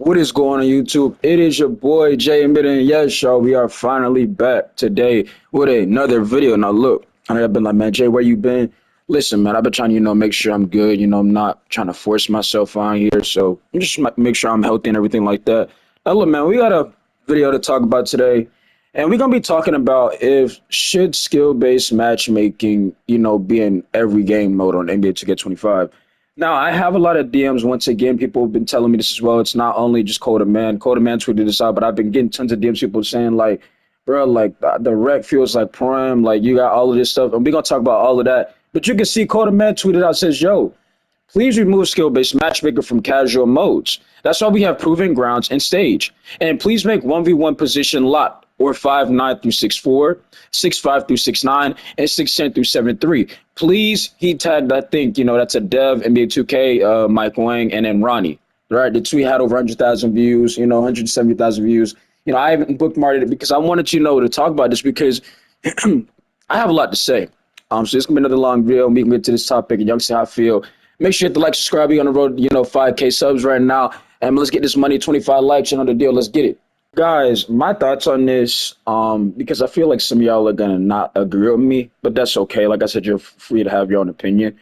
What is going on YouTube? It is your boy Jay Midden. Yes, y'all, we are finally back today with another video. Now look, I've been like, man, Jay, where you been? Listen, man, I've been trying to, make sure I'm good. I'm not trying to force myself on here. So I'm just make sure I'm healthy and everything like that. Now look, man, we got a video to talk about today. And we're gonna be talking about if should skill-based matchmaking, be in every game mode on NBA 2K25. Now, I have a lot of DMs. Once again, people have been telling me this as well. It's not only just Coda Man. Coda Man tweeted this out, but I've been getting tons of DMs. People saying like, bro, like the rec feels like prime. Like you got all of this stuff, and we're gonna talk about all of that. But you can see Coda Man tweeted out says, "Yo, please remove skill-based matchmaker from casual modes. That's why we have proven grounds and stage. And please make 1v1 position locked or 5'9" through 6'4", 6'5" through 6'9", and 6'10" through 7'3". Please, he tagged, I think, that's a dev, NBA 2K, Mike Wang, and then Ronnie. Right? The tweet had over 100,000 views, 170,000 views. I haven't bookmarked it because I wanted you to talk about this because I have a lot to say. So it's gonna be another long video. We can get to this topic and y'all can see how I feel. Make sure you hit the like, subscribe. We're on the road, 5K subs right now. And let's get this money, 25 likes, the deal. Let's get it. Guys, my thoughts on this, because I feel like some of y'all are going to not agree with me, but that's okay. Like I said, you're free to have your own opinion.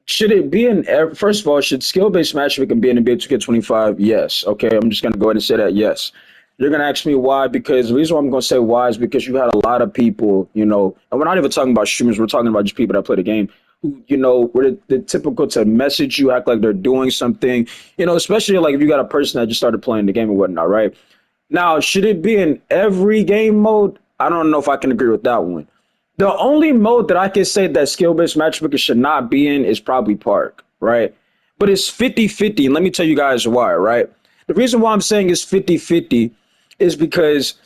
Should it be first of all, should skill-based matchmaking be in the NBA 2K25? Yes. Okay, I'm just going to go ahead and say that, yes. You're going to ask me why, because the reason why I'm going to say why is because you had a lot of people, and we're not even talking about streamers, we're talking about just people that play the game, who, were the typical to message you, act like they're doing something, especially like if you got a person that just started playing the game or whatnot, right? Now, should it be in every game mode? I don't know if I can agree with that one. The only mode that I can say that skill-based matchmaking should not be in is probably Park, right? But it's 50-50, and let me tell you guys why, right? The reason why I'm saying it's 50-50 is because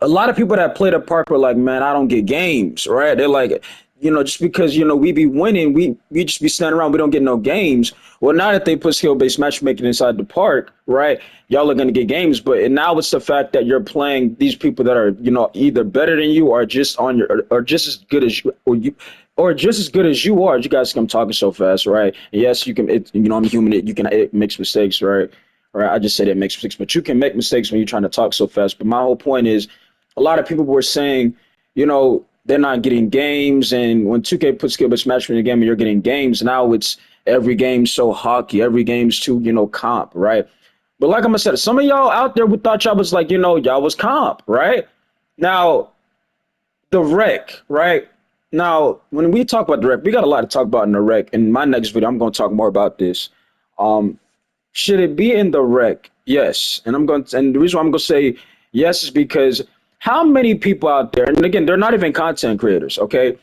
a lot of people that play the Park were like, man, I don't get games, right? They're like, just because, we be winning, we just be standing around, we don't get no games. Well, now that they put skill-based matchmaking inside the Park, right, y'all are going to get games. But now it's the fact that you're playing these people that are, either better than you or just on your, or just as good as you, or just as good as you are. You guys come talking so fast, right? Yes, you can, I'm human, it makes mistakes, right? Right, I just said it makes mistakes, but you can make mistakes when you're trying to talk so fast. But my whole point is, a lot of people were saying, they're not getting games, and when 2K puts skill-based matchmaking in the game and you're getting games, now it's every game so hockey, every game's too, comp, right? But like I said, some of y'all out there who thought y'all was like, y'all was comp, right? Now, the rec, right? Now, when we talk about the rec, we got a lot to talk about in the rec. In my next video, I'm going to talk more about this. Should it be in the rec? Yes. And the reason why I'm going to say yes is because how many people out there, and again, they're not even content creators, okay?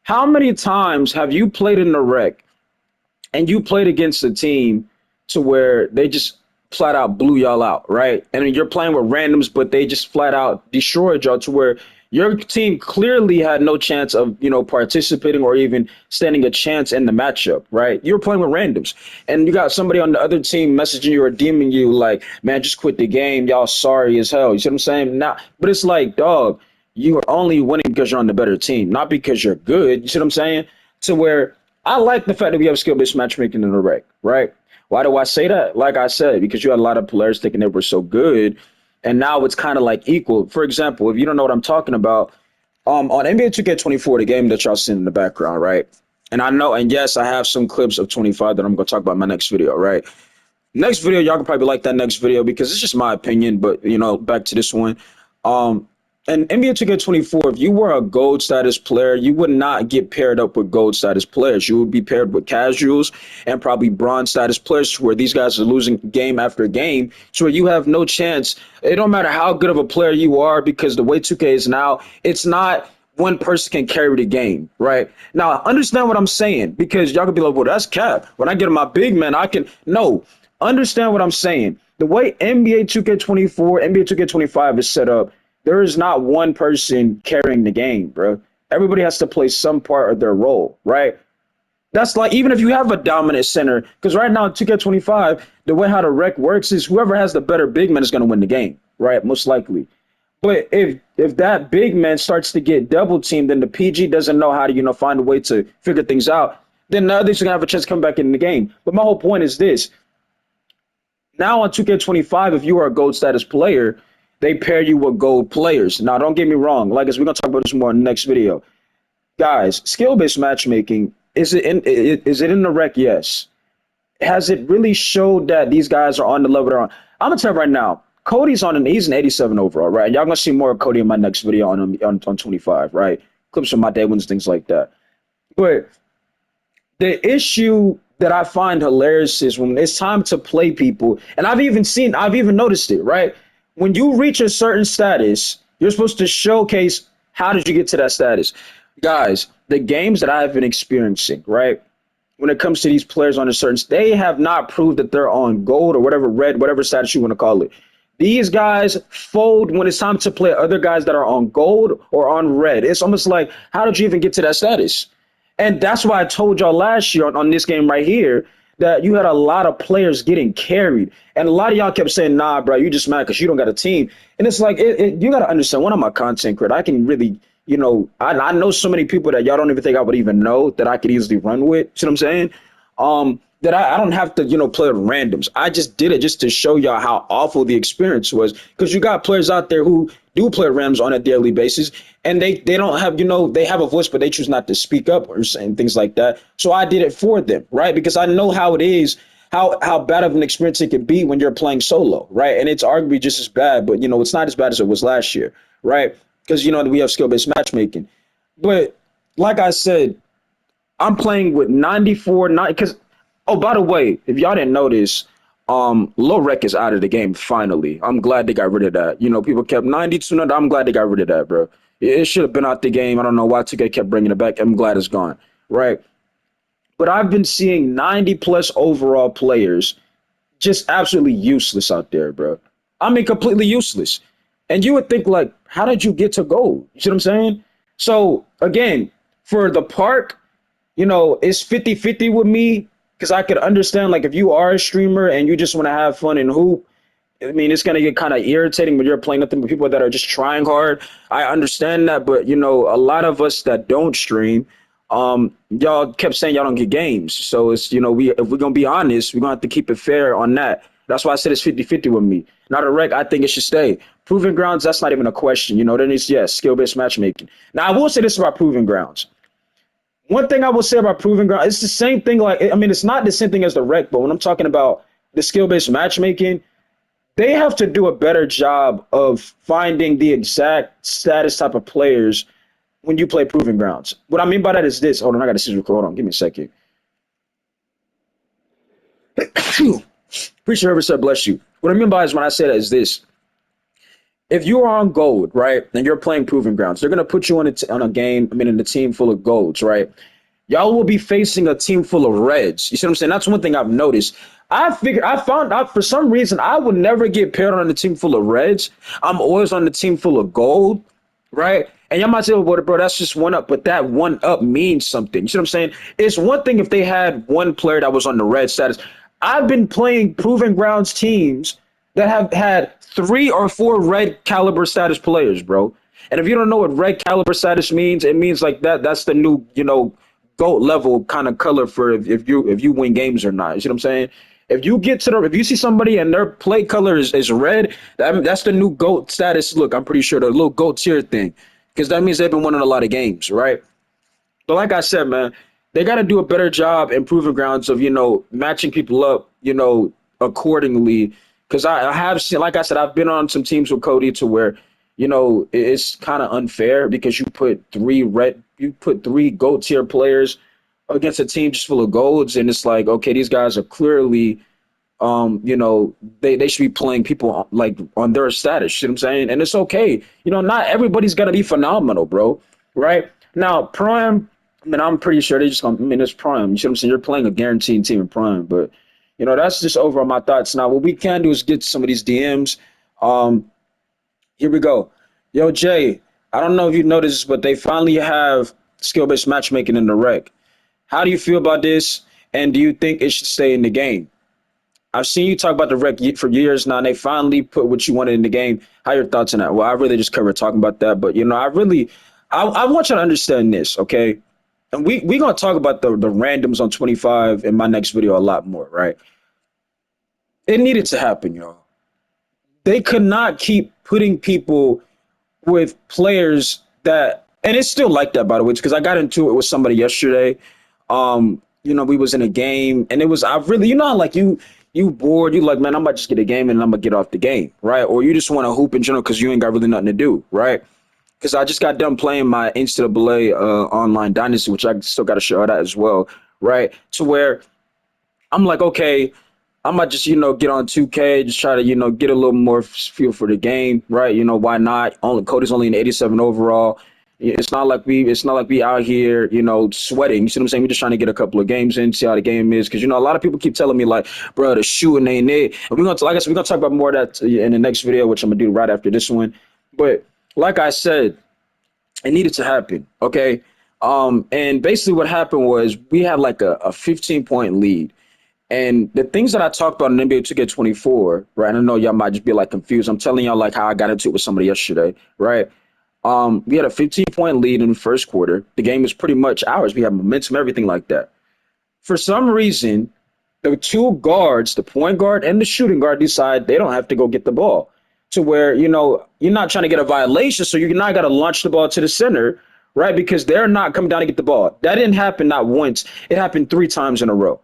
How many times have you played in the rec and you played against a team to where they just flat out blew y'all out, right? And you're playing with randoms, but they just flat out destroyed y'all to where your team clearly had no chance of, participating or even standing a chance in the matchup, right? You're playing with randoms, and you got somebody on the other team messaging you or DMing you like, man, just quit the game. Y'all sorry as hell. You see what I'm saying? Now, but it's like, dog, you are only winning because you're on the better team, not because you're good. You see what I'm saying? To where I like the fact that we have skill-based matchmaking in the rec, right? Why do I say that? Like I said, because you had a lot of players thinking they were so good, and now it's kind of like equal. For example, if you don't know what I'm talking about, on NBA 2K24, the game that y'all seen in the background, right? And I know, and yes, I have some clips of 25 that I'm going to talk about in my next video, right? Next video, y'all can probably like that next video because it's just my opinion, but, back to this one. And NBA 2K24, if you were a gold status player, you would not get paired up with gold status players. You would be paired with casuals and probably bronze status players where these guys are losing game after game. So where you have no chance. It don't matter how good of a player you are because the way 2K is now, it's not one person can carry the game, right? Now, understand what I'm saying because y'all could be like, well, that's cap. When I get my big man, I can. No, understand what I'm saying. The way NBA 2K24, NBA 2K25 is set up, there is not one person carrying the game, bro. Everybody has to play some part of their role, right? That's like, even if you have a dominant center, because right now in 2K25, the way how the rec works is whoever has the better big man is going to win the game, right? Most likely. But if that big man starts to get double teamed, then the PG doesn't know how to, find a way to figure things out, then the others are going to have a chance to come back in the game. But my whole point is this. Now on 2K25, if you are a gold status player, they pair you with gold players. Now, don't get me wrong. Like, as we're gonna talk about this more in the next video, guys. Skill-based matchmaking is it in the rec? Yes. Has it really showed that these guys are on the level they're on? I'm gonna tell you right now. He's an 87 overall, right? Y'all gonna see more of Cody in my next video on 25, right? Clips from my day ones, things like that. But the issue that I find hilarious is when it's time to play people, and I've even noticed it, right? When you reach a certain status, you're supposed to showcase how did you get to that status. Guys, the games that I've been experiencing, right? When it comes to these players on a certain, they have not proved that they're on gold or whatever, red, whatever status you want to call it. These guys fold when it's time to play other guys that are on gold or on red. It's almost like, how did you even get to that status? And that's why I told y'all last year on this game right here that you had a lot of players getting carried. And a lot of y'all kept saying, nah, bro, you just mad because you don't got a team. And it's like, you got to understand, when I'm a content creator, I can really, I know so many people that y'all don't even think I would even know that I could easily run with. See what I'm saying? That I don't have to, play with randoms. I just did it just to show y'all how awful the experience was. Because you got players out there who do play with randoms on a daily basis, and they don't have, they have a voice, but they choose not to speak up or saying things like that. So I did it for them, right? Because I know how it is, how bad of an experience it can be when you're playing solo, right? And it's arguably just as bad, but it's not as bad as it was last year, right? Because we have skill-based matchmaking. But like I said, I'm playing with 94, because, oh, by the way, if y'all didn't notice, low rec is out of the game finally. I'm glad they got rid of that. People kept 92. I'm glad they got rid of that, bro. It should have been out the game. I don't know why 2K kept bringing it back. I'm glad it's gone, right? But I've been seeing 90 plus overall players just absolutely useless out there, bro. I mean, completely useless. And you would think, like, how did you get to gold? You see what I'm saying? So, again, for the park, it's 50-50 with me because I could understand, like, if you are a streamer and you just want to have fun and hoop, I mean, it's going to get kind of irritating when you're playing nothing but people that are just trying hard. I understand that, but, a lot of us that don't stream, y'all kept saying y'all don't get games. So it's, if we're going to be honest, we're going to have to keep it fair on that. That's why I said it's 50-50 with me. Not a wreck. I think it should stay. Proving grounds, that's not even a question. Then it's, yes, skill-based matchmaking. Now, I will say this about proving grounds. One thing I will say about proving ground, it's the same thing. Like, I mean, it's not the same thing as the rec, but when I'm talking about the skill-based matchmaking, they have to do a better job of finding the exact status type of players when you play proving grounds. What I mean by that is this. Hold on, I got to see record. Hold on, give me a second. Preacher ever said, bless you. What I mean by is when I say that is this. If you are on gold, right, and you're playing proving grounds, they're going to put you on a game, I mean, in a team full of golds, right? Y'all will be facing a team full of reds. You see what I'm saying? That's one thing I've noticed. I found out for some reason I would never get paired on a team full of reds. I'm always on the team full of gold, right? And y'all might say, well, bro, that's just one up, but that one up means something. You see what I'm saying? It's one thing if they had one player that was on the red status. I've been playing proving grounds teams that have had 3 or 4 red caliber status players, bro. And if you don't know what red caliber status means, it means like that's the new, GOAT level kind of color for if you win games or not. You see what I'm saying? If you see somebody and their play color is red, that's the new GOAT status. Look, I'm pretty sure the little GOAT tier thing. Because that means they've been winning a lot of games, right? But like I said, man, they got to do a better job in proving grounds of, matching people up, accordingly. Because I have seen, like I said, I've been on some teams with Cody to where, it's kind of unfair because you put three GOAT tier players against a team just full of golds. And it's like, okay, these guys are clearly, they should be playing people like on their status. You know what I'm saying? And it's okay. Not everybody's going to be phenomenal, bro. Right? Now, Prime, I mean, I'm pretty sure they just gonna. I mean, it's Prime. You see what I'm saying? You're playing a guaranteed team in Prime, but that's just overall my thoughts. Now, what we can do is get some of these DMs. Um, Here we go. Yo, Jay, I don't know if you noticed, but they finally have skill-based matchmaking in the rec. How do you feel about this? And do you think it should stay in the game? I've seen you talk about the rec for years now, and they finally put what you wanted in the game. How are your thoughts on that? Well, I really just covered talking about that, but I want you to understand this, okay? And we gonna talk about the randoms on 25 in my next video a lot more, right? It needed to happen, yo. They could not keep putting people with players that, and it's still like that, by the way, because I got into it with somebody yesterday. We was in a game, and it was I really, like you bored, you like, man, I'm about to just get a game and I'm gonna get off the game, right? Or you just want to hoop in general because you ain't got really nothing to do, right? Because I just got done playing my NCAA online dynasty, which I still got to show that as well, right? To where I'm like, okay, I might just, get on 2K, just try to, get a little more feel for the game, right? Why not? Only Cody's only an 87 overall. It's not like we out here, sweating. You see what I'm saying? We're just trying to get a couple of games in, see how the game is. Because a lot of people keep telling me like, bro, the shooting ain't it. And like I said, we're gonna talk about more of that in the next video, which I'm gonna do right after this one. But like I said, it needed to happen. Okay. And basically what happened was we had like a 15-point lead. And the things that I talked about in NBA 2K24, right? I know y'all might just be like confused. I'm telling y'all like how I got into it with somebody yesterday, right? We had a 15-point lead in the first quarter. The game was pretty much ours. We had momentum, everything like that. For some reason, the two guards, the point guard and the shooting guard, decide they don't have to go get the ball. To where, you're not trying to get a violation, so you're not got to launch the ball to the center, right? Because they're not coming down to get the ball. That didn't happen not once. It happened 3 times in a row.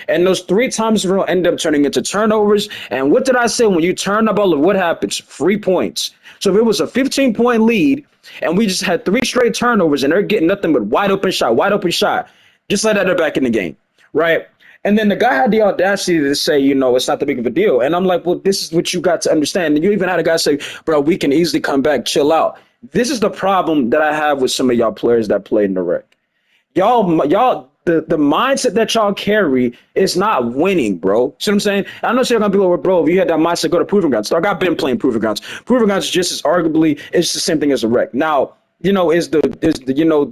And those 3 times in a row end up turning into turnovers. And what did I say? When you turn the ball, what happens? 3 points. So if it was a 15-point lead and we just had 3 straight turnovers and they're getting nothing but wide open shot, just like that, they're back in the game, right? And then the guy had the audacity to say, it's not that big of a deal. And I'm like, well, this is what you got to understand. And you even had a guy say, bro, we can easily come back, chill out. This is the problem that I have with some of y'all players that play in the rec. Y'all, the mindset that y'all carry is not winning, bro. See what I'm saying? I know you're gonna be like, bro, if you had that mindset, go to Proving Grounds. Dog, I've been playing Proving Grounds. Proving Grounds is just as arguably, it's the same thing as a rec. Now, the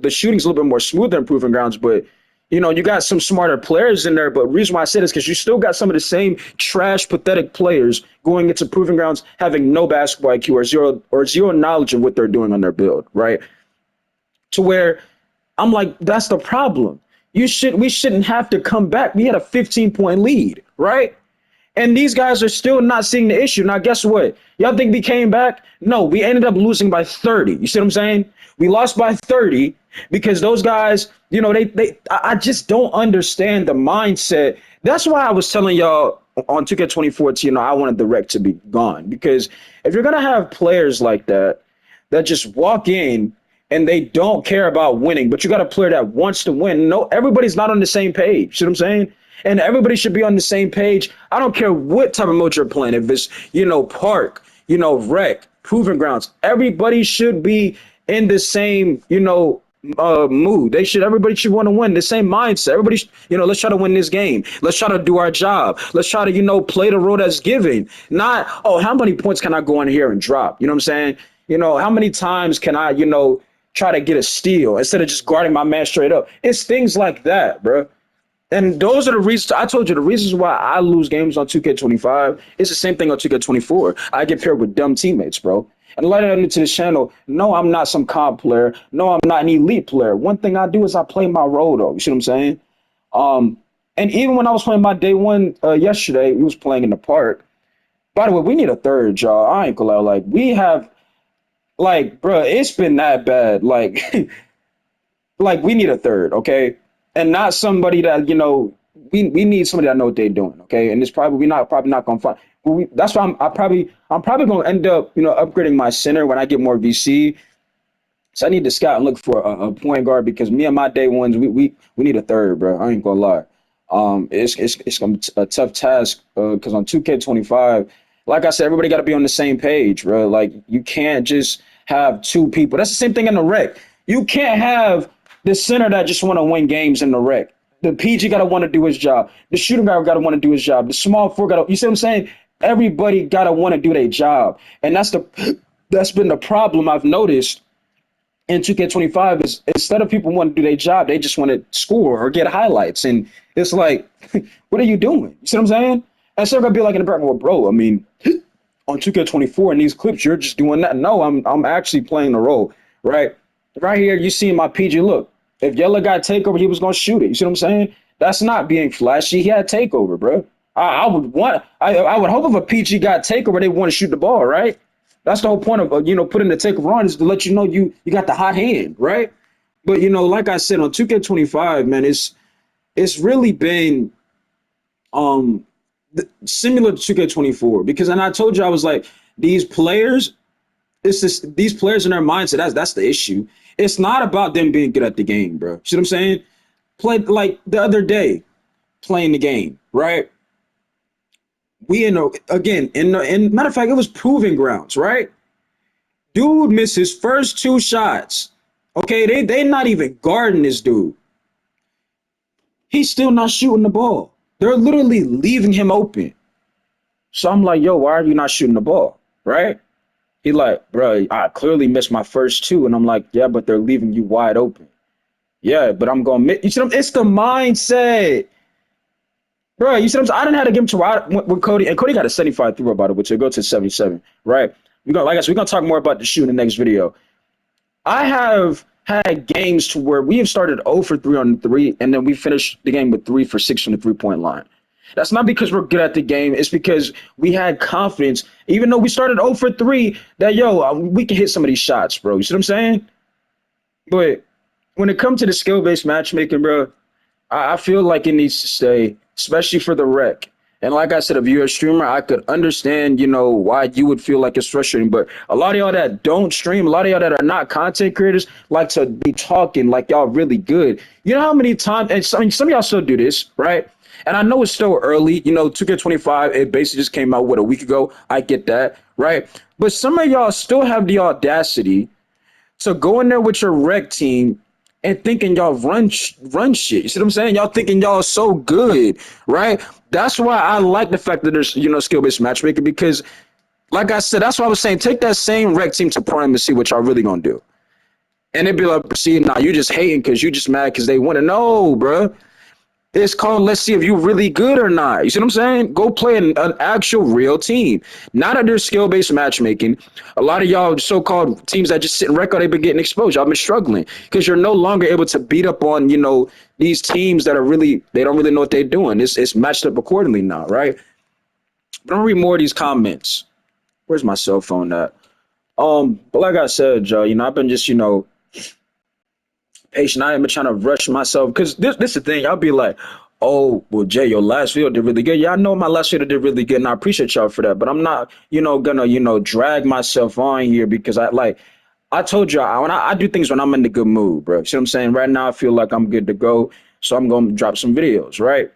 shooting's a little bit more smooth than Proving Grounds, but you got some smarter players in there. But the reason why I say this is because you still got some of the same trash, pathetic players going into Proving Grounds having no basketball IQ or zero knowledge of what they're doing on their build, right? To where I'm like, that's the problem. We shouldn't have to come back. We had a 15-point lead, right? And these guys are still not seeing the issue. Now, guess what? Y'all think we came back? No, we ended up losing by 30. You see what I'm saying? We lost by 30 because those guys, I just don't understand the mindset. That's why I was telling y'all on 2K2014, I wanted the rec to be gone. Because if you're going to have players like that just walk in and they don't care about winning, but you got a player that wants to win. No, everybody's not on the same page. See what I'm saying? And everybody should be on the same page. I don't care what type of mode you're playing. If it's, park, rec, proving grounds, everybody should be in the same, mood. Everybody should want to win, the same mindset. Everybody, let's try to win this game. Let's try to do our job. Let's try to, play the role that's given. Not, oh, how many points can I go in here and drop? You know what I'm saying? How many times can I, try to get a steal instead of just guarding my man straight up? It's things like that, bro. And those are the reasons. I told you the reasons why I lose games on 2K25. It's the same thing on 2K24. I get paired with dumb teammates, bro. And like I into this channel, no, I'm not some comp player. No, I'm not an elite player. One thing I do is I play my role, though. You see what I'm saying? And even when I was playing my day one yesterday, we was playing in the park. By the way, we need a third, y'all. I ain't gonna lie. Like, we have, like, bro, it's been that bad. Like, like we need a third, okay? And not somebody that we need somebody that know what they're doing, okay? And it's probably not gonna find. That's why I'm probably gonna end up upgrading my center when I get more VC. So I need to scout and look for a point guard because me and my day ones we need a third, bro. I ain't gonna lie. It's gonna be a tough task because on 2K25, like I said, everybody got to be on the same page, bro. Like you can't just have two people. That's the same thing in the rec. You can't have the center that just want to win games in the rec. The PG got to want to do his job. The shooting guard got to want to do his job. The small four got to. You see what I'm saying? Everybody got to want to do their job, and that's been the problem I've noticed in 2K25 is instead of people wanting to do their job, they just want to score or get highlights. And it's like, what are you doing? You see what I'm saying? And so I'm gonna be like in the back, well, bro, I mean, on 2K24 in these clips, you're just doing that. No, I'm actually playing the role, right? Right here, you see my PG. Look, if Yellow got takeover, he was gonna shoot it. You see what I'm saying? That's not being flashy. He had takeover, bro. I would want. I would hope if a PG got takeover, they want to shoot the ball, right? That's the whole point of putting the takeover on is to let you know you got the hot hand, right? But like I said on 2K25, man, it's really been um similar to 2K24 because and I told you I was like these players it's just these players in their mindset that's the issue. It's not about them being good at the game, bro. See what I'm saying? Played like the other day playing the game, right? We in a, again in matter of fact it was proving grounds, right? Dude missed his first two shots. Okay, they not even guarding this dude. He's still not shooting the ball. They're literally leaving him open. So I'm like, yo, why are you not shooting the ball? Right? He like, bro, I clearly missed my first two. And I'm like, yeah, but they're leaving you wide open. Yeah, but I'm going to miss. You see, it's the mindset. Bro, you see what I'm saying? I didn't have to give him to with Cody. And Cody got a 75 through about it, which will go to 77. Right? Like I said, we're going to talk more about the shoe in the next video. I have had games to where we have started 0 for 3 on 3, and then we finished the game with 3 for 6 from the 3-point line. That's not because we're good at the game. It's because we had confidence, even though we started 0 for 3, that, we can hit some of these shots, bro. You see what I'm saying? But when it comes to the skill-based matchmaking, bro, I feel like it needs to stay, especially for the rec. And like I said, if you're a streamer, I could understand, why you would feel like it's frustrating. But a lot of y'all that don't stream, a lot of y'all that are not content creators, like to be talking like y'all really good. You know how many times, and some of y'all still do this, right? And I know it's still early. 2K25, it basically just came out, a week ago? I get that, right? But some of y'all still have the audacity to go in there with your rec team and thinking y'all run shit. You see what I'm saying? Y'all thinking y'all so good, right? That's why I like the fact that there's skill-based matchmaking because, like I said, that's why I was saying take that same rec team to prime and see what y'all really gonna do. And it'd be like, see, nah, you just hating because you just mad because they want to know, bro. It's called let's see if you're really good or not. You see what I'm saying? Go play an actual real team. Not under skill-based matchmaking. A lot of y'all so-called teams that just sit in record, they've been getting exposed. Y'all been struggling because you're no longer able to beat up on, these teams that are really, they don't really know what they're doing. It's matched up accordingly now, right? But I'm gonna read more of these comments. Where's my cell phone at? But like I said, Joe, I've been just, patient. I ain't been trying to rush myself because this is the thing. I'll be like, oh, well, Jay, your last video did really good. Yeah, I know my last video did really good, and I appreciate y'all for that. But I'm not, gonna, drag myself on here because I told you when I do things when I'm in the good mood, bro. See what I'm saying? Right now, I feel like I'm good to go, so I'm gonna drop some videos, right?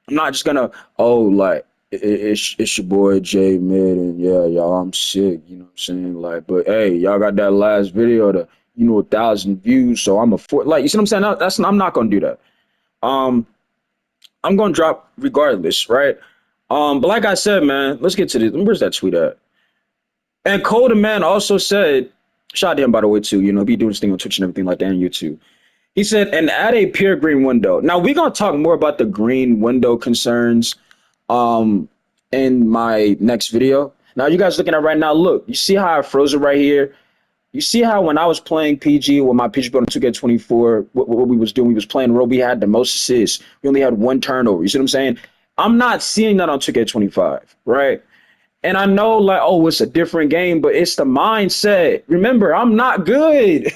I'm not just gonna, it's your boy Jay Mid, and yeah, y'all, I'm sick. You know what I'm saying? Like, but hey, y'all got that last video to 1,000 views, so I'm you see what I'm saying? I'm not gonna do that. Um, I'm gonna drop regardless, right? But like I said, man, let's get to this. Where's that tweet at? And Cold Man also said, shout out to him by the way too. Be doing this thing on Twitch and everything like that on YouTube. He said, and add a pure green window. Now we're gonna talk more about the green window concerns in my next video. Now you guys looking at right now, look, you see how I froze it right here? You see how when I was playing PG with my PG on 2K24, what we was doing, we was playing role, we had the most assists. We only had one turnover. You see what I'm saying? I'm not seeing that on 2K25, right? And I know like, oh, it's a different game, but it's the mindset. Remember, I'm not good.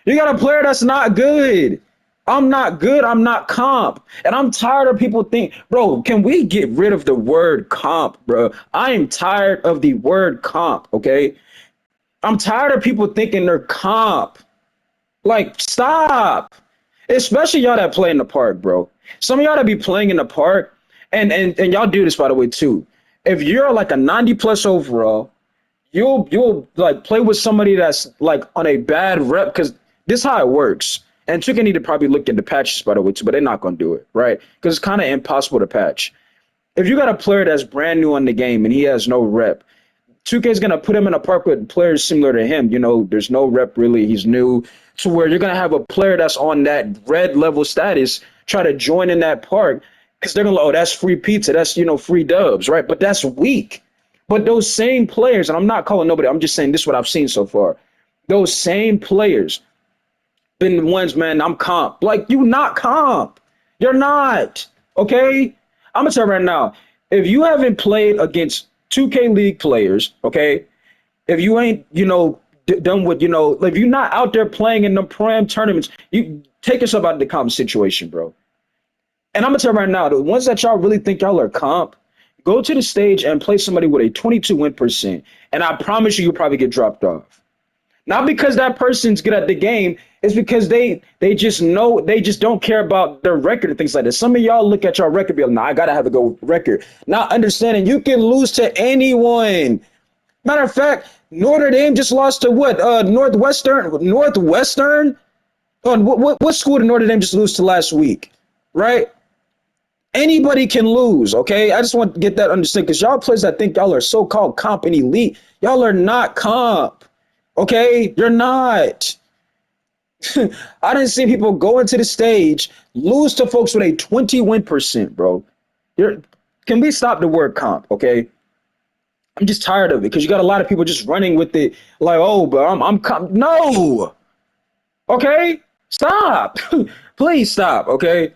You got a player that's not good. I'm not good. I'm not comp. And I'm tired of people think, bro, can we get rid of the word comp, bro? I am tired of the word comp, okay? I'm tired of people thinking they're comp. Like, stop. Especially y'all that play in the park, bro. Some of y'all that be playing in the park, and y'all do this by the way too. If you're like a 90 plus overall, you'll like play with somebody that's like on a bad rep because this is how it works. And Chicken need to probably look into patches by the way too, but they're not gonna do it, right? Because it's kind of impossible to patch. If you got a player that's brand new on the game and he has no rep, 2K is going to put him in a park with players similar to him. There's no rep really. He's new to where you're going to have a player that's on that red level status try to join in that park because they're going to, oh, that's free pizza. That's, free dubs, right? But that's weak. But those same players, and I'm not calling nobody, I'm just saying this is what I've seen so far. Those same players been the ones, man, I'm comp. Like, you not comp. You're not, okay? I'm going to tell you right now. If you haven't played against 2K League players, okay, if you ain't, done with, if you're not out there playing in the prem tournaments, you take yourself out of the comp situation, bro. And I'm gonna tell you right now, the ones that y'all really think y'all are comp, go to the stage and play somebody with a 22 win percent, and I promise you, you'll probably get dropped off. Not because that person's good at the game, it's because they just know they just don't care about their record and things like that. Some of y'all look at your record, be like, nah, I gotta have a good record. Not understanding you can lose to anyone. Matter of fact, Notre Dame just lost to what? Northwestern. Northwestern. What school did Notre Dame just lose to last week? Right? Anybody can lose. Okay, I just want to get that understood because y'all players that think y'all are so-called comp and elite, y'all are not comp. Okay, you're not. I didn't see people go into the stage, lose to folks with a 20 win percent, bro. You're, can we stop the word comp? Okay, I'm just tired of it because you got a lot of people just running with it like, oh, but I'm comp. No, okay, stop. Please stop. Okay,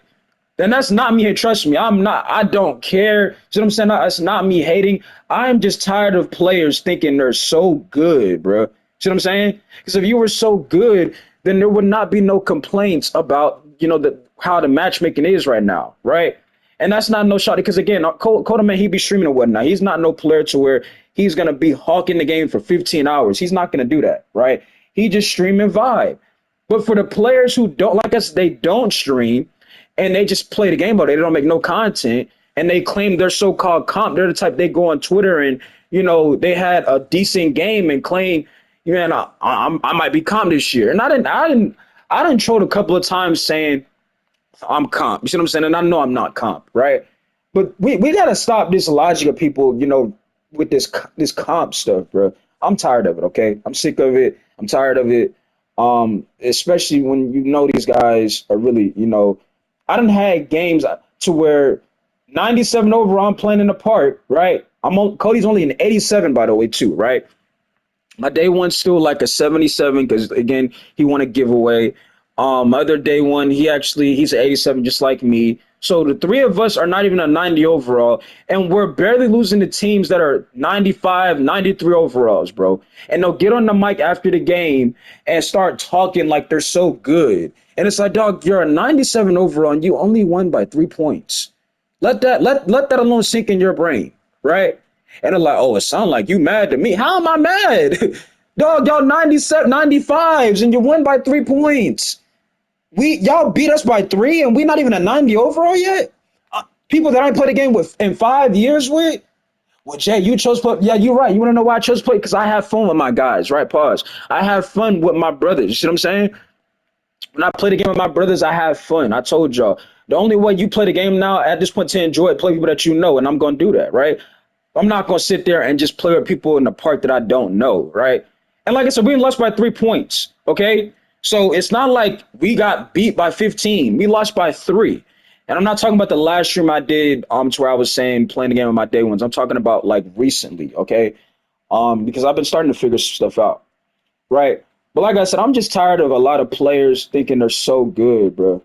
and that's not me. Trust me, I'm not. I don't care. See what I'm saying? That's not me hating. I'm just tired of players thinking they're so good, bro. See what I'm saying? Because if you were so good, then there would not be no complaints about how the matchmaking is right now, right? And that's not no shot because again, Coda man, he be streaming and whatnot. He's not no player to where he's gonna be hawking the game for 15 hours. He's not gonna do that, right? He just stream and vibe. But for the players who don't like us, they don't stream and they just play the game, but they don't make no content and they claim they're so-called comp. They're the type they go on Twitter and they had a decent game and claim, man, I might be comp this year. And I didn't troll a couple of times saying I'm comp. You see what I'm saying? And I know I'm not comp, right? But we gotta stop this logic of people, with this comp stuff, bro. I'm tired of it. Okay, I'm sick of it. I'm tired of it. Especially when these guys are really, I done had games to where 97 overall, I'm playing in the park, right? Cody's only an 87, by the way, too, right? My day one's still like a 77 because again, he won a giveaway. My other day one, he's an 87 just like me. So the three of us are not even a 90 overall, and we're barely losing to teams that are 95, 93 overalls, bro. And they'll get on the mic after the game and start talking like they're so good. And it's like, dog, you're a 97 overall and you only won by 3 points. Let that alone sink in your brain, right? And they're like, oh, it sounds like you mad at me. How am I mad? Dog, y'all 97, 95s and you won by 3 points. Y'all beat us by 3 and we're not even a 90 overall yet? People that I played a game with in 5 years with? Well, Jay, you chose play. Yeah, you're right. You want to know why I chose play? Because I have fun with my guys, right? Pause. I have fun with my brothers. You see what I'm saying? When I play the game with my brothers, I have fun. I told y'all. The only way you play the game now at this point to enjoy it, play people that you know, and I'm going to do that, right? I'm not going to sit there and just play with people in the park that I don't know, right? And like I said, we lost by 3 points, okay? So it's not like we got beat by 15. We lost by 3. And I'm not talking about the last stream I did to where I was saying playing the game with my day ones. I'm talking about like recently, okay? Because I've been starting to figure stuff out, right? But like I said, I'm just tired of a lot of players thinking they're so good, bro.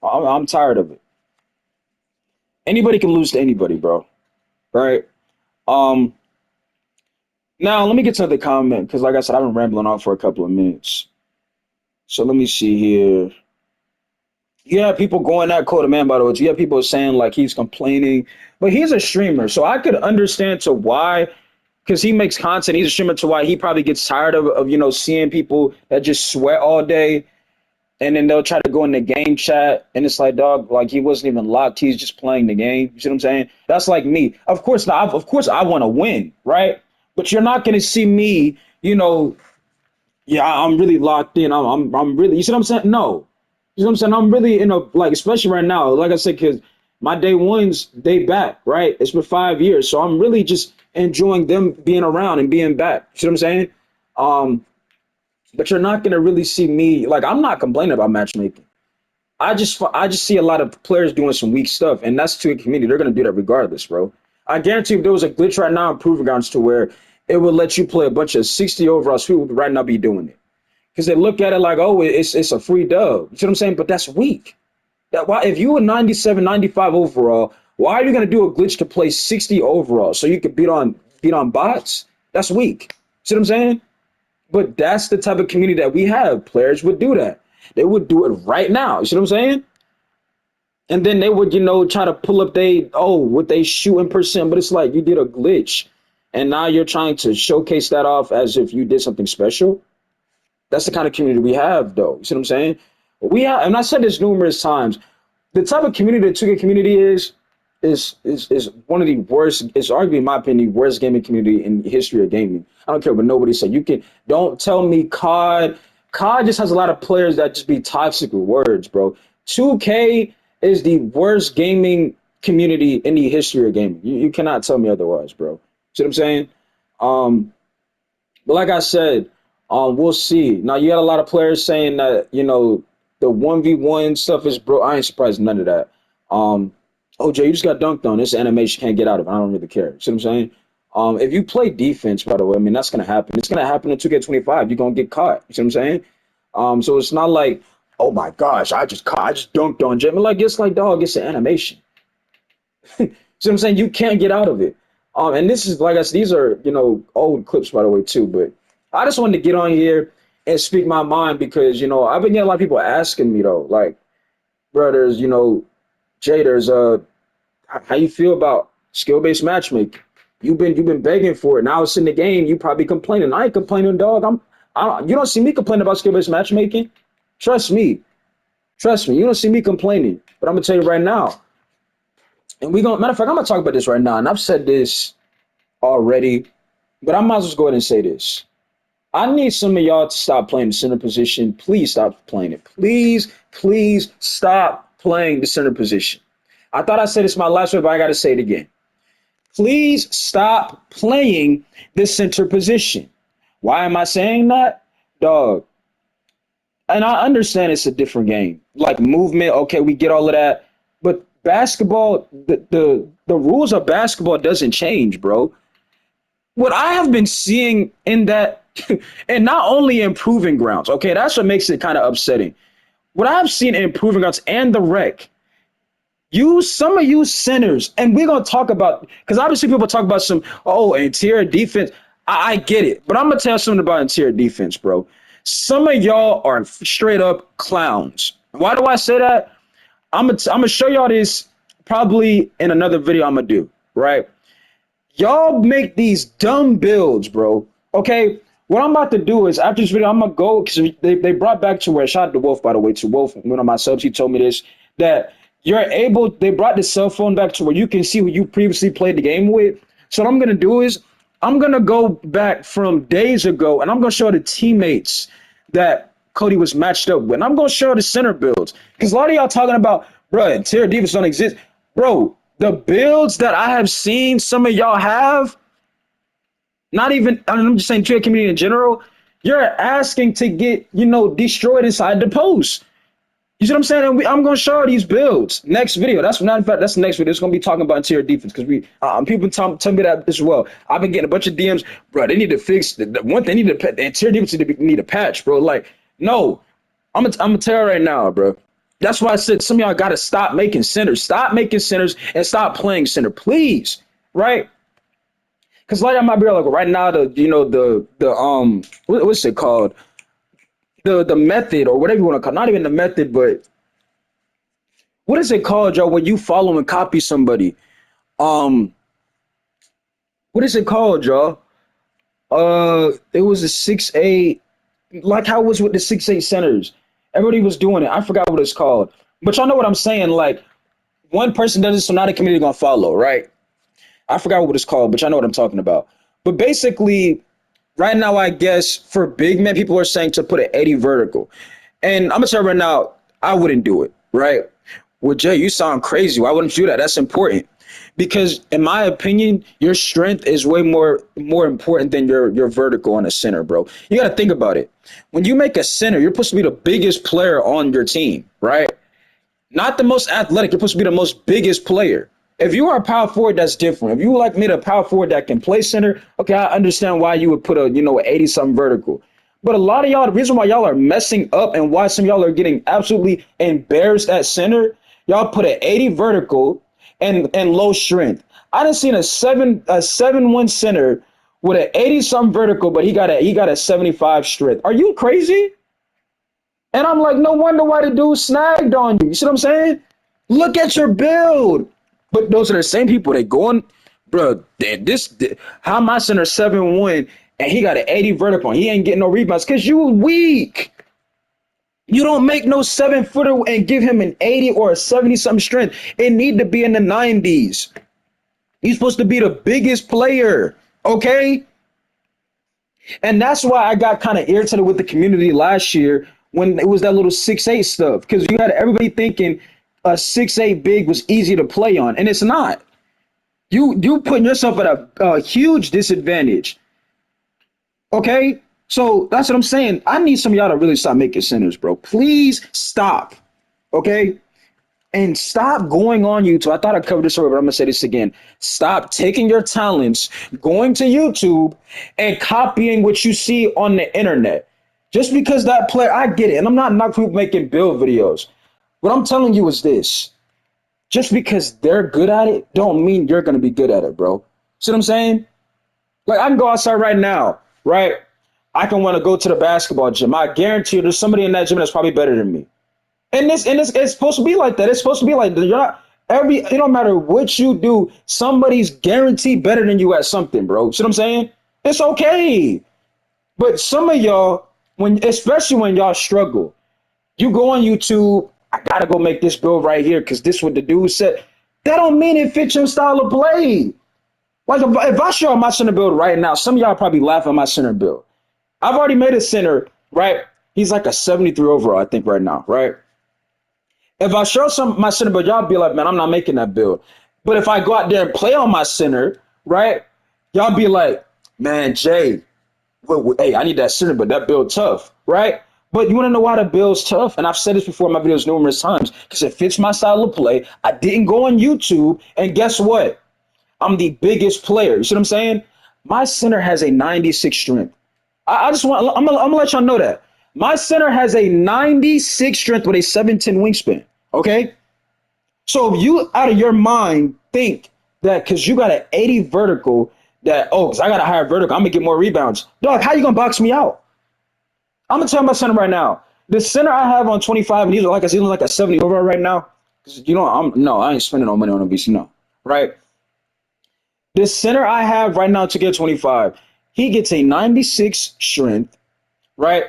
I'm tired of it. Anybody can lose to anybody, bro, right? Um, Now let me get to the comment because, like I said, I've been rambling on for a couple of minutes. So let me see here. You have people going at Coda Man, by the way. You have people saying like he's complaining, but he's a streamer, so I could understand to why, because he makes content. He's a streamer to why he probably gets tired of seeing people that just sweat all day, and then they'll try to go in the game chat, and it's like, dog, like he wasn't even locked. He's just playing the game. You see what I'm saying? That's like me. Of course, now, of course, I want to win, right? But you're not going to see me, yeah, I'm really locked in. I'm really, you see what I'm saying? No. You know what I'm saying? I'm really like, especially right now, like I said, because my day ones, they back, right? It's been 5 years. So I'm really just enjoying them being around and being back. You see what I'm saying? But you're not going to really see me, like, I'm not complaining about matchmaking. I just see a lot of players doing some weak stuff, and that's to a community. They're going to do that regardless, bro. I guarantee if there was a glitch right now in Proving Grounds to where it would let you play a bunch of 60 overalls, people would right now be doing it. Because they look at it like, oh, it's a free dub. You see what I'm saying? But that's weak. Why, if you were 97, 95 overall, Why are you gonna do a glitch to play 60 overall so you could beat on bots? That's weak. See what I'm saying? But that's the type of community that we have. Players would do that. They would do it right now. You see what I'm saying? And then they would, try to pull up what they shooting percent, but it's like you did a glitch. And now you're trying to showcase that off as if you did something special. That's the kind of community we have, though. You see what I'm saying? We have, and I said this numerous times. The type of community the 2K community is one of the worst. It's arguably, in my opinion, the worst gaming community in the history of gaming. I don't care what nobody said. Don't tell me COD. COD just has a lot of players that just be toxic with words, bro. 2K is the worst gaming community in the history of gaming. You cannot tell me otherwise, bro. See what I'm saying? Um, but like I said, we'll see. Now you got a lot of players saying that the 1v1 stuff is bro. I ain't surprised none of that. Um, OJ, you just got dunked on. This animation can't get out of it. I don't really care. See what I'm saying? If you play defense, by the way, I mean that's gonna happen. It's gonna happen in 2K25. You're gonna get caught. You see what I'm saying? So it's not like, oh my gosh, I just dunked on Jim. Like it's like dog, it's an animation. See what I'm saying? You can't get out of it. And this is like I said, these are old clips by the way too. But I just wanted to get on here and speak my mind because I've been getting a lot of people asking me though, like, brothers, Jay, there's how you feel about skill based matchmaking? You've been begging for it. Now it's in the game. You probably complaining. I ain't complaining, dog. You don't see me complaining about skill based matchmaking. Trust me. Trust me. You don't see me complaining. But I'm gonna tell you right now. And matter of fact, I'm gonna talk about this right now. And I've said this already, but I might as well go ahead and say this. I need some of y'all to stop playing the center position. Please stop playing it. Please, please stop playing the center position. I thought I said this my last word, but I got to say it again. Please stop playing the center position. Why am I saying that? Dog. And I understand it's a different game. Like movement, okay, we get all of that. But basketball, the rules of basketball doesn't change, bro. What I have been seeing in that, and not only in proving grounds, okay, that's what makes it kind of upsetting. What I've seen in proving grounds and the rec, some of you centers, and we're gonna talk about because obviously people talk about some interior defense. I get it, but I'm gonna tell you something about interior defense, bro. Some of y'all are straight up clowns. Why do I say that? I'm gonna show y'all this probably in another video I'm gonna do, right? Y'all make these dumb builds, bro. Okay, what I'm about to do is after this video, I'm gonna go because they brought back to where shout out to Wolf, by the way, to Wolf, one of my subs, he told me this, that they brought the cell phone back to where you can see who you previously played the game with. So what I'm gonna do is I'm gonna go back from days ago and I'm gonna show the teammates that Cody was matched up with. And I'm gonna show the center builds. Because a lot of y'all talking about, bro, interior defense don't exist. Bro, the builds that I have seen some of y'all have, not even, I'm just saying trade community in general, you're asking to get, destroyed inside the post. You see what I'm saying? And I'm going to show these builds next video. That's not in fact. That's the next video. It's going to be talking about interior defense because people tell me that as well. I've been getting a bunch of DMs, bro. They need to fix the one. They need to the interior defense need a patch, bro. Like, no, I'm gonna tell you right now, bro. That's why I said some of y'all got to stop making centers. Stop making centers and stop playing center, please. Right? Because like I might be like right now, what's it called? The method or whatever you want to call it. Not even the method, but what is it called, Joe? When you follow and copy somebody, um, what is it called, Joe? It was a 6'8", like how it was with the 6'8" centers. Everybody was doing it. I forgot what it's called, but y'all know what I'm saying. Like one person does it, so now the community gonna follow, right? I forgot what it's called, but y'all know what I'm talking about. But basically, right now, I guess for big men, people are saying to put an 80 vertical. And I'm gonna tell you right now, I wouldn't do it, right? Well, Jay, you sound crazy. Why wouldn't you do that? That's important. Because in my opinion, your strength is way more important than your vertical on a center, bro. You gotta think about it. When you make a center, you're supposed to be the biggest player on your team, right? Not the most athletic, you're supposed to be the most biggest player. If you are a power forward, that's different. If you like me, a power forward that can play center, okay, I understand why you would put a 80-something vertical. But a lot of y'all, the reason why y'all are messing up and why some of y'all are getting absolutely embarrassed at center, y'all put an 80 vertical and low strength. I done seen a 7'1" center with an 80 some vertical, but he got a 75 strength. Are you crazy? And I'm like, no wonder why the dude snagged on you. You see what I'm saying? Look at your build. But those are the same people that going, bro. How my center 7'1" and he got an 80 vertical. He ain't getting no rebounds because you weak. You don't make no 7-footer and give him an 80 or a 70 something strength. It need to be in the 90s. He's supposed to be the biggest player. Okay. And that's why I got kind of irritated with the community last year when it was that little 6'8" stuff. Because you had everybody thinking a 6'8" big was easy to play on. And it's not. You putting yourself at a huge disadvantage. Okay? So that's what I'm saying. I need some of y'all to really stop making centers, bro. Please stop. Okay? And stop going on YouTube. I thought I covered this already, but I'm going to say this again. Stop taking your talents, going to YouTube, and copying what you see on the internet. Just because that player, I get it. And I'm not knocking people making build videos. What I'm telling you is this. Just because they're good at it, don't mean you're going to be good at it, bro. See what I'm saying? Like, I can go outside right now, right? I can want to go to the basketball gym. I guarantee you there's somebody in that gym that's probably better than me. And it's supposed to be like that. It's supposed to be like that. You're not it don't matter what you do, somebody's guaranteed better than you at something, bro. See what I'm saying? It's okay. But some of y'all, especially when y'all struggle, you go on YouTube, I gotta go make this build right here because this what the dude said. That don't mean it fits your style of play. Like if I show my center build right now, some of y'all probably laugh at my center build. I've already made a center, right? He's like a 73 overall, I think, right now, right? If I show my center build, y'all be like, man, I'm not making that build. But if I go out there and play on my center, right? Y'all be like, man, Jay, hey, I need that center, but that build tough, right? But you want to know why the build's tough? And I've said this before in my videos numerous times, because it fits my style of play. I didn't go on YouTube, and guess what? I'm the biggest player. You see what I'm saying? My center has a 96 strength. I'm gonna let y'all know that. My center has a 96 strength with a 7'10" wingspan. Okay? So if you out of your mind think that because you got an 80 vertical, because I got a higher vertical, I'm gonna get more rebounds. Dog, how you gonna box me out? I'm gonna tell my center right now. The center I have on 25, and he's like a 70 overall right now. Because I ain't spending no money on a BC, no. Right? The center I have right now to get 25, he gets a 96 strength, right?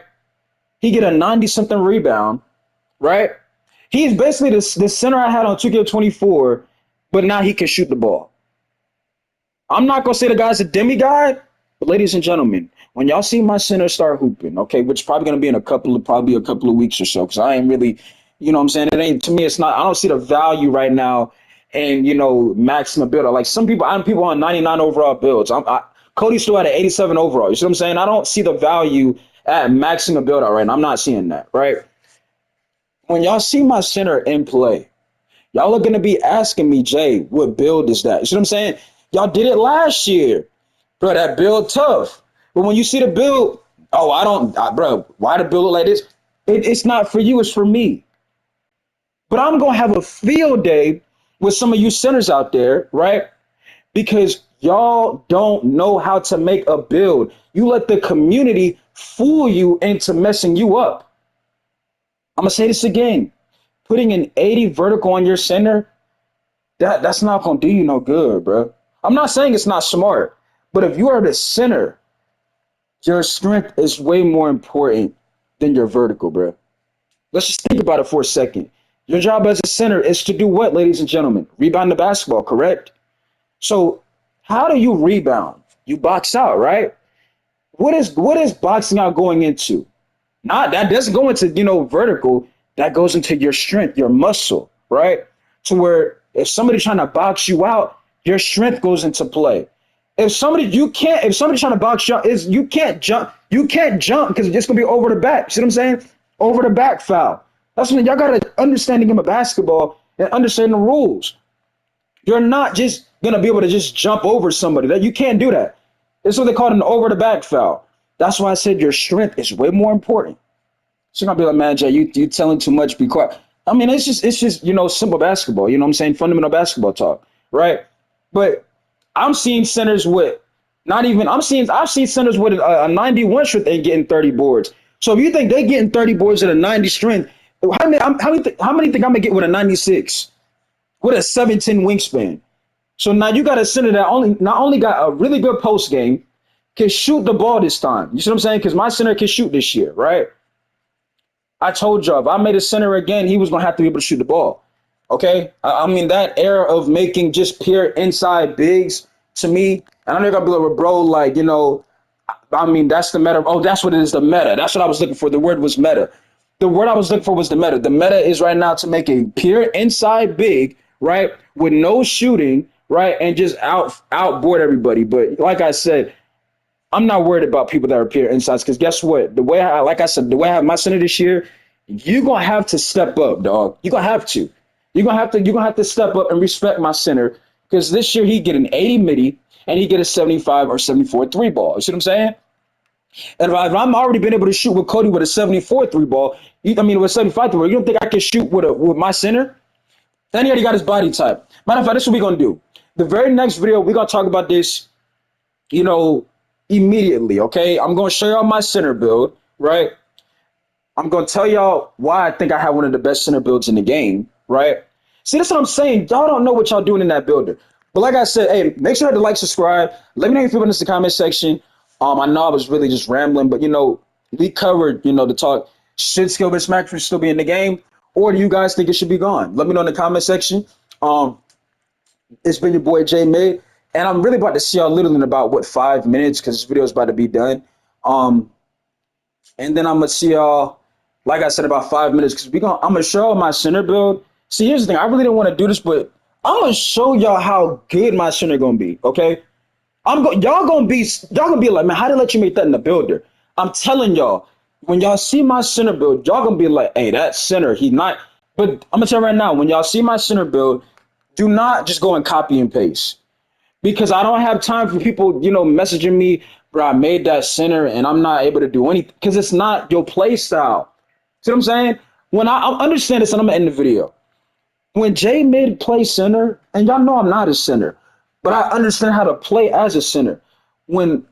He get a 90 something rebound, right? He's basically the center I had on 2K24, but now he can shoot the ball. I'm not gonna say the guy's a demigod, but ladies and gentlemen, when y'all see my center start hooping, okay, which is probably gonna be in a couple of weeks or so, because I ain't really, you know what I'm saying? It ain't, to me, it's not, I don't see the value right now in, maximum builder. Like some people, I'm people on 99 overall builds. Cody still had an 87 overall. You see what I'm saying? I don't see the value at maximum build out right now. I'm not seeing that, right? When y'all see my center in play, y'all are going to be asking me, Jay, what build is that? You see what I'm saying? Y'all did it last year. Bro, that build tough. But when you see the build, bro, why the build look like this? It's not for you, it's for me. But I'm going to have a field day with some of you centers out there, right? Because y'all don't know how to make a build. You let the community fool you into messing you up. I'm going to say this again. Putting an 80 vertical on your center, that's not going to do you no good, bro. I'm not saying it's not smart, but if you are the center, your strength is way more important than your vertical, bro. Let's just think about it for a second. Your job as a center is to do what, ladies and gentlemen? Rebound the basketball, correct? So how do you rebound? You box out, right? What is boxing out going into? That doesn't go into, vertical. That goes into your strength, your muscle, right? To where if somebody's trying to box you out, your strength goes into play. If somebody's trying to box you out, you can't jump because it's just gonna be over the back. See what I'm saying? Over the back foul. That's when y'all gotta understand the game of basketball and understand the rules. You're not just gonna be able to just jump over somebody. That you can't do that. It's what they call an over the back foul. That's why I said your strength is way more important. So you're gonna be like, man, Jay, you telling too much, be quiet. I mean, it's just simple basketball. You know what I'm saying? Fundamental basketball talk. right? But I'm seeing centers with not even I've seen centers with a 91 strength and getting 30 boards. So if you think they getting 30 boards at a 90 strength, how many think I'm gonna get with a 96 with a 7'10" wingspan? So now you got a center that only not only got a really good post game, can shoot the ball this time. You see what I'm saying? Because my center can shoot this year, right? I told y'all if I made a center again, he was gonna have to be able to shoot the ball. Okay, I mean that era of making just pure inside bigs to me, and I'm not gonna be like, bro, like I mean that's the meta. Oh, that's what it is, the meta. That's what I was looking for. The word was meta. The word I was looking for was the meta. The meta is right now to make a pure inside big, right, with no shooting, right, and just outboard everybody. But like I said, I'm not worried about people that are pure insides because guess what? The way like I said, the way I have my center this year, you're gonna have to step up, dog. You're gonna have to. You're gonna have to step up and respect my center because this year he get an 80 midi and he get a 75 or 74 three ball. You see what I'm saying? And if I'm already been able to shoot with Cody with a 74 three ball, I mean with 75 three ball, you don't think I can shoot with my center? Then he already got his body type. Matter of fact, this is what we're gonna do. The very next video, we're gonna talk about this, you know, immediately. Okay. I'm gonna show y'all my center build, right? I'm gonna tell y'all why I think I have one of the best center builds in the game, right? See, that's what I'm saying. Y'all don't know what y'all doing in that builder. But like I said, hey, make sure to like, subscribe. Let me know your feelings in the comment section. I know I was really just rambling, but we covered, the talk. Should skill-based matchmaking still be in the game, or do you guys think it should be gone? Let me know in the comment section. It's been your boy J Mid, and I'm really about to see y'all literally in about 5 minutes because this video is about to be done. And then I'm gonna see y'all, like I said, about 5 minutes because I'm gonna show y'all my center build. See, here's the thing. I really didn't want to do this, but I'm gonna show y'all how good my center gonna be. Okay, y'all gonna be like, man, how did they let you make that in the builder? I'm telling y'all, when y'all see my center build, y'all gonna be like, hey, that center, he not. But I'm gonna tell you right now, when y'all see my center build, do not just go and copy and paste because I don't have time for people, messaging me, bro, I made that center and I'm not able to do anything because it's not your play style. See what I'm saying? When I understand this, and I'm gonna end the video. When J Mid plays center, and y'all know I'm not a center, but I understand how to play as a center. When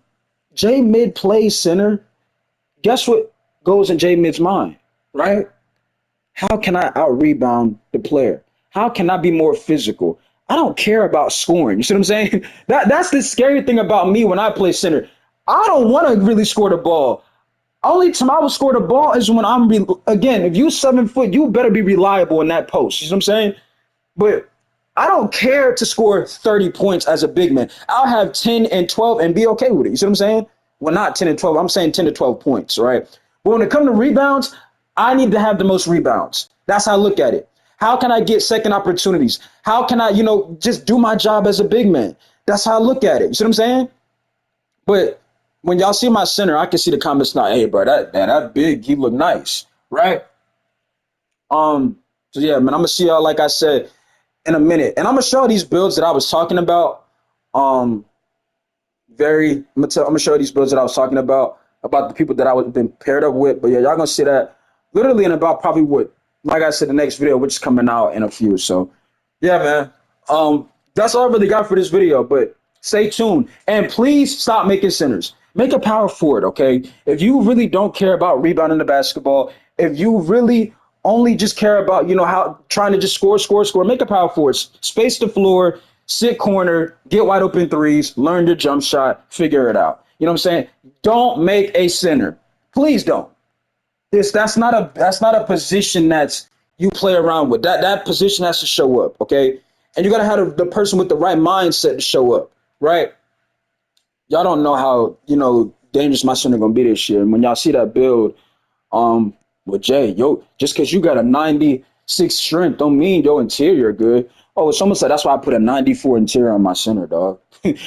J Mid plays center, guess what goes in J Mid's mind, right? How can I out rebound the player? How can I be more physical? I don't care about scoring. You see what I'm saying? That's the scary thing about me when I play center. I don't want to really score the ball. Only time I will score the ball is when again, if you 7 foot, you better be reliable in that post. You see what I'm saying? But I don't care to score 30 points as a big man. I'll have 10 and 12 and be okay with it. You see what I'm saying? Well, not 10 and 12. I'm saying 10 to 12 points, right? But when it comes to rebounds, I need to have the most rebounds. That's how I look at it. How can I get second opportunities? How can I, just do my job as a big man? That's how I look at it. You see what I'm saying? But when y'all see my center, I can see the comments now. Hey, bro, that big, he look nice, right? So yeah, man, I'm gonna see y'all, like I said, in a minute, and I'm gonna show these builds that I was talking about. I'm gonna show these builds that I was talking about the people that I was been paired up with. But yeah, y'all gonna see that literally in about probably like I said, the next video, which is coming out in a few. So yeah, man. That's all I really got for this video. But stay tuned and please stop making centers. Make a power forward, okay? If you really don't care about rebounding the basketball, if you really only just care about, how trying to just score, make a power forward. Space the floor, sit corner, get wide open threes, learn your jump shot, figure it out. You know what I'm saying? Don't make a center. Please don't. That's not a position that's you play around with. That position has to show up, okay? And you gotta have the person with the right mindset to show up, right? Y'all don't know how dangerous my center gonna be this year. And when y'all see that build, with Jay, just because you got a 96 strength don't mean your interior good. Oh, it's almost like that's why I put a 94 interior on my center, dog.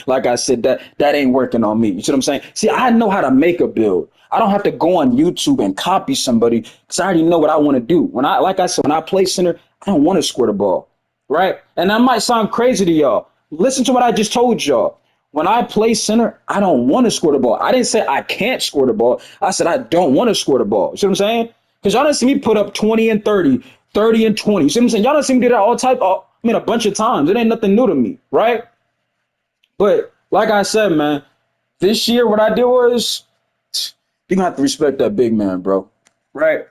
Like I said, that ain't working on me. You see what I'm saying? See, I know how to make a build. I don't have to go on YouTube and copy somebody because I already know what I want to do. Like I said, when I play center, I don't want to score the ball, right? And that might sound crazy to y'all. Listen to what I just told y'all. When I play center, I don't want to score the ball. I didn't say I can't score the ball. I said I don't want to score the ball. You see what I'm saying? Because y'all don't see me put up 20 and 30, 30 and 20. You see what I'm saying? Y'all don't see me do that I mean, a bunch of times. It ain't nothing new to me, right? But like I said, man, this year what I did was you gonna have to respect that big man, bro. Right?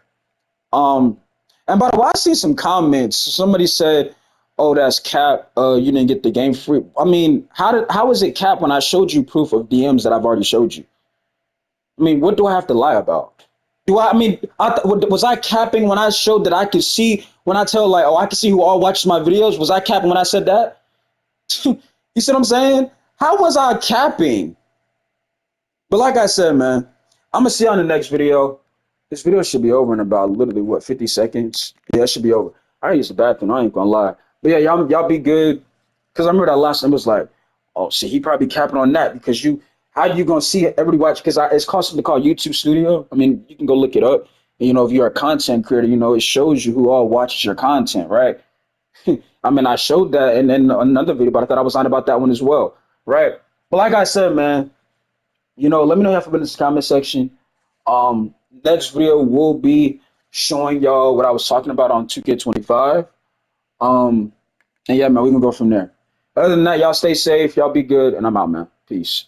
Um, and by the way, I see some comments. Somebody said, "Oh, that's cap. You didn't get the game free." I mean, how is it cap when I showed you proof of DMs that I've already showed you? I mean, what do I have to lie about? Do I? I mean, was I capping when I showed that I could see when I tell like, oh, I can see who all watches my videos? Was I capping when I said that? You see what I'm saying? How was I capping? But like I said, man, I'm gonna see you on the next video. This video should be over in about literally what 50 seconds. Yeah, it should be over. I gotta use the bathroom. I ain't gonna lie. But yeah, y'all be good. Cause I remember that last time was like, oh shit, he probably capping on that because you how you gonna see everybody watch? Because it's called something called YouTube Studio. I mean, you can go look it up. And, if you're a content creator, it shows you who all watches your content, right? I mean, I showed that and then another video, but I thought I was on about that one as well, right? But like I said, man, let me know your in the comment section. Next video will be showing y'all what I was talking about on 2K25. And yeah, man, we can go from there. Other than that, y'all stay safe, y'all be good, and I'm out, man. Peace.